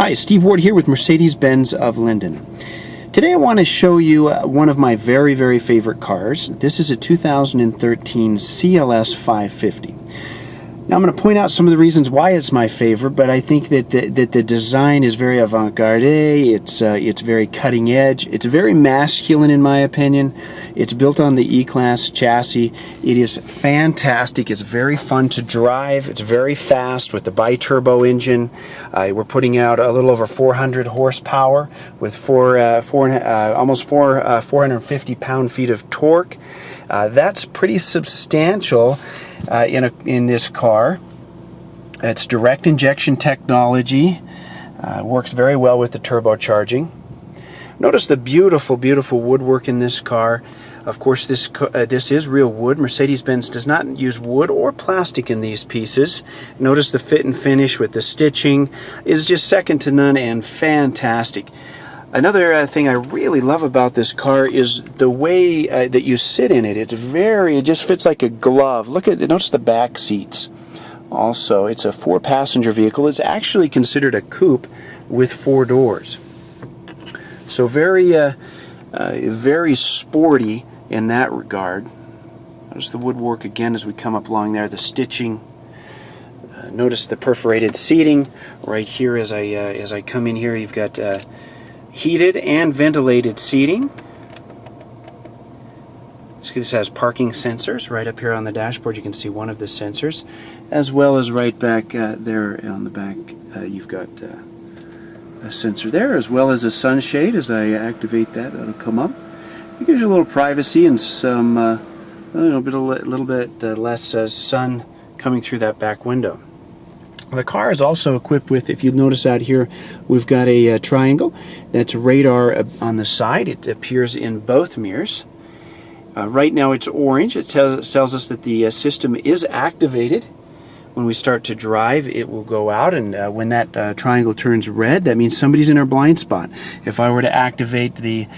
Hi, Steve Ward here with Mercedes-Benz of Linden. Today I want to show you one of my very favorite cars. This is a 2013 CLS 550. Now I'm going to point out some of the reasons why it's my favorite, but I think that the design is very avant-garde. It's very cutting edge. It's very masculine in my opinion. It's built on the E-Class chassis. It is fantastic. It's very fun to drive. It's very fast with the bi-turbo engine. We're putting out a little over 400 horsepower with almost 450 pound-feet of torque. That's pretty substantial in this car. It's direct injection technology. Works very well with the turbocharging. Notice the beautiful woodwork in this car. Of course, this is real wood. Mercedes-Benz does not use wood or plastic in these pieces. Notice the fit and finish with the stitching is just second to none and fantastic. Another thing I really love about this car is the way that you sit in it. It just fits like a glove. Notice the back seats. Also, it's a 4-passenger vehicle. It's actually considered a coupe with 4 doors. So very sporty in that regard. Notice the woodwork again as we come up along there. The stitching. Notice the perforated seating right here as I come in here. You've got heated and ventilated seating. This has parking sensors right up here on the dashboard. You can see one of the sensors, as well as right back there on the back. You've got a sensor there, as well as a sunshade. As I activate that, it'll come up. It gives you a little privacy and some a little bit less sun coming through that back window. The car is also equipped with, if you notice out here, we've got a triangle. That's radar on the side. It appears in both mirrors. Right now it's orange. It tells us that the system is activated. When we start to drive, it will go out, and when that triangle turns red, that means somebody's in our blind spot. If I were to activate the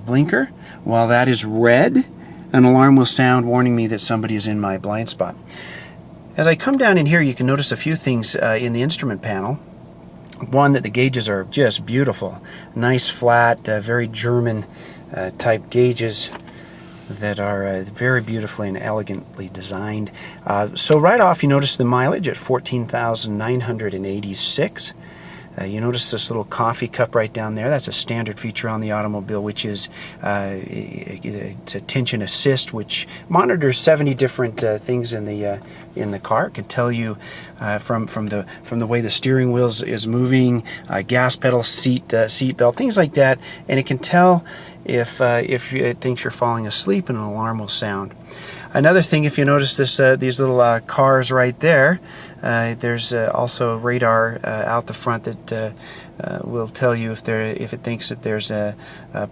blinker, while that is red, an alarm will sound warning me that somebody is in my blind spot. As I come down in here, you can notice a few things in the instrument panel. One, that the gauges are just beautiful. Nice, flat, very German type gauges that are very beautifully and elegantly designed. So right off, you notice the mileage at 14,986. You notice this little coffee cup right down there. That's a standard feature on the automobile, which is it's attention assist, which monitors 70 different things in the car. It can tell you from the way the steering wheel is moving, gas pedal, seat belt, things like that, and it can tell if it thinks you're falling asleep, and an alarm will sound. Another thing, if you notice these little cars right there, there's also radar out the front that will tell you if it thinks that there's a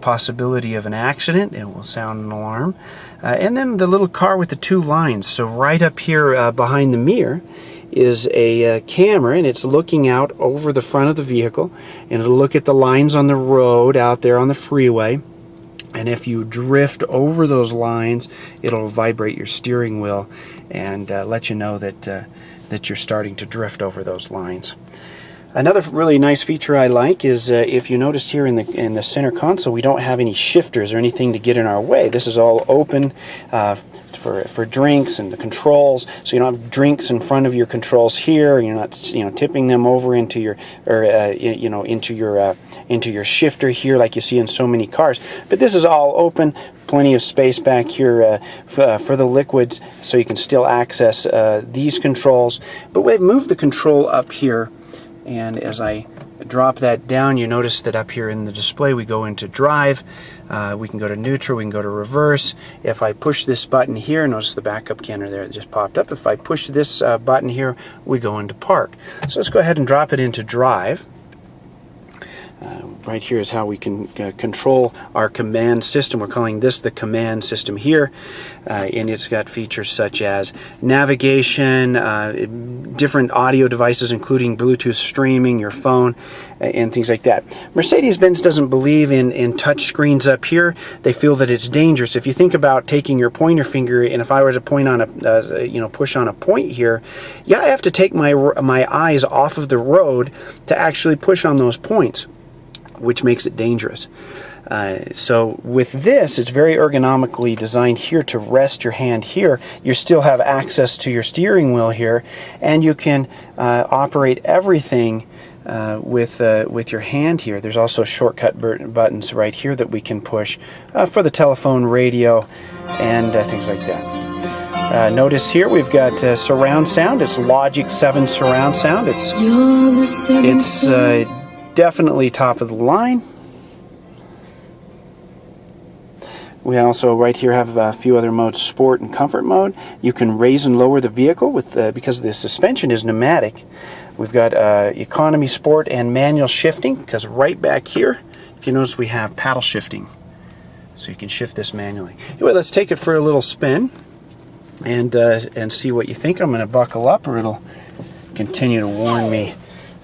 possibility of an accident. It will sound an alarm. And then the little car with the 2 lines. So right up here behind the mirror is a camera, and it's looking out over the front of the vehicle, and it'll look at the lines on the road out there on the freeway. And if you drift over those lines, it'll vibrate your steering wheel and let you know that you're starting to drift over those lines. Another really nice feature I like is if you notice here in the center console, we don't have any shifters or anything to get in our way. This is all open for drinks and the controls, so you don't have drinks in front of your controls here. You're not tipping them over into your into your shifter here like you see in so many cars. But this is all open, plenty of space back here for the liquids, so you can still access these controls. But we've moved the control up here, and as I drop that down, you notice that up here in the display we go into drive. We can go to neutral, we can go to reverse. If I push this button here, notice the backup camera there that just popped up. If I push this button here, we go into park. So let's go ahead and drop it into drive. right here is how we can control our command system. We're calling this the command system here, and it's got features such as navigation, different audio devices including Bluetooth streaming, your phone, and things like that. Mercedes-Benz doesn't believe in touch screens up here. They feel that it's dangerous. If you think about taking your pointer finger, and if I were to point on a push on a point here, yeah, I have to take my eyes off of the road to actually push on those points, which makes it dangerous. So with this, it's very ergonomically designed here to rest your hand here. You still have access to your steering wheel here, and you can operate everything with your hand here. There's also shortcut buttons right here that we can push for the telephone, radio, and things like that. Notice here we've got surround sound. It's Logic 7 surround sound. It's definitely top of the line. We also right here have a few other modes: sport and comfort mode. You can raise and lower the vehicle with because the suspension is pneumatic. We've got economy, sport, and manual shifting, because right back here, if you notice, we have paddle shifting, so you can shift this manually. Anyway, let's take it for a little spin and see what you think. I'm going to buckle up, or it'll continue to warn me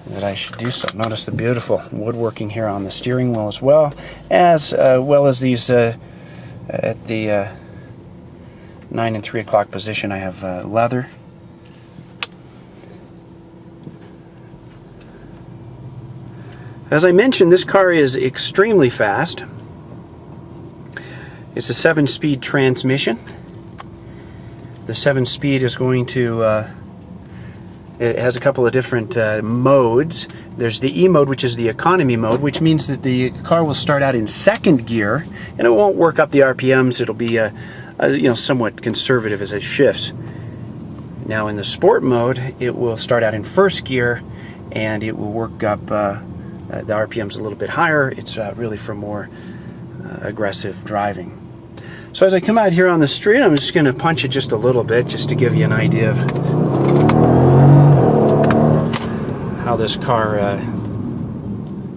that I should do so. Notice the beautiful woodworking here on the steering wheel, as well as these at the 9 and 3 o'clock position. I have leather. As I mentioned, this car is extremely fast. It's a 7-speed transmission. The 7-speed is going to it has a couple of different modes. There's the E mode, which is the economy mode, which means that the car will start out in 2nd gear, and it won't work up the RPMs. It'll be somewhat conservative as it shifts. Now in the sport mode, it will start out in 1st gear, and it will work up the RPMs a little bit higher. It's really for more aggressive driving. So as I come out here on the street, I'm just going to punch it just a little bit, just to give you an idea of how this car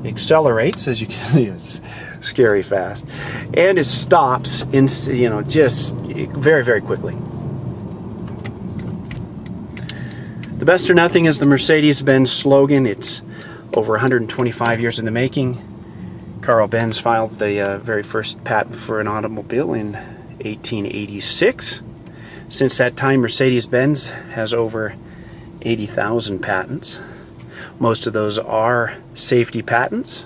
accelerates. As you can see, it's scary fast, and it stops in just very, very quickly. The best or nothing is the Mercedes-Benz slogan. It's over 125 years in the making. Carl Benz filed the very first patent for an automobile in 1886. Since that time, Mercedes-Benz has over 80,000 patents. Most of those are safety patents.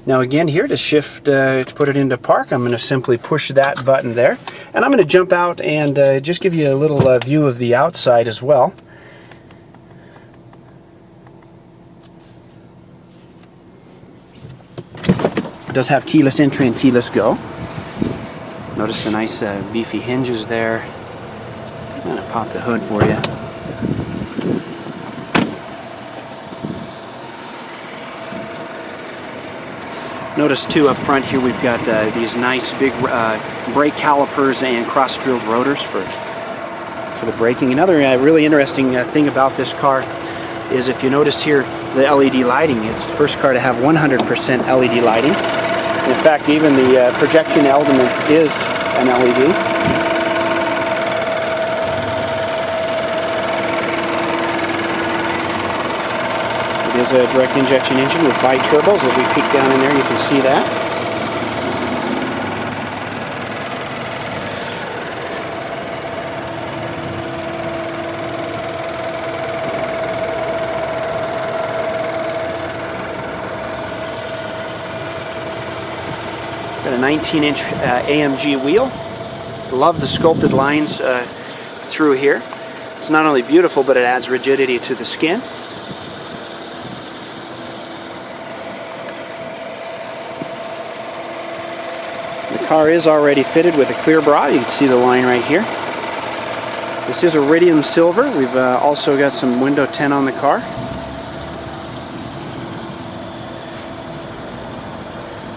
Now again, here to shift, to put it into park, I'm going to simply push that button there. And I'm going to jump out and just give you a little view of the outside as well. It does have keyless entry and keyless go. Notice the nice beefy hinges there. I'm going to pop the hood for you. Notice too up front here we've got these nice big brake calipers and cross-drilled rotors for the braking. Another really interesting thing about this car is, if you notice here, the LED lighting. It's the first car to have 100% LED lighting. In fact, even the projection element is an LED. It is a direct injection engine with bi-turbos. As we peek down in there, you can see that. Got a 19-inch AMG wheel. Love the sculpted lines through here. It's not only beautiful, but it adds rigidity to the skin. The car is already fitted with a clear bra. You can see the line right here. This is iridium silver. We've also got some window tint on the car.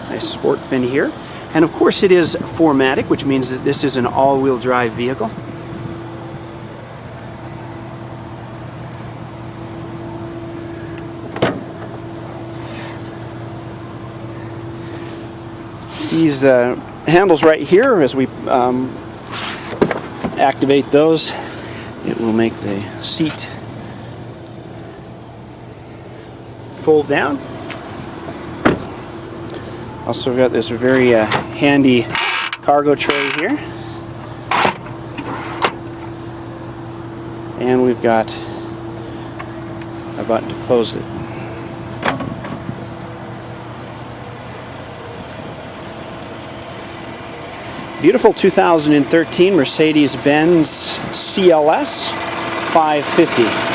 Nice sport fin here. And of course it is 4Matic, which means that this is an all-wheel drive vehicle. These handles right here, as we activate those, it will make the seat fold down. Also, we've got this very handy cargo tray here. And we've got a button to close it. Beautiful 2013 Mercedes-Benz CLS 550.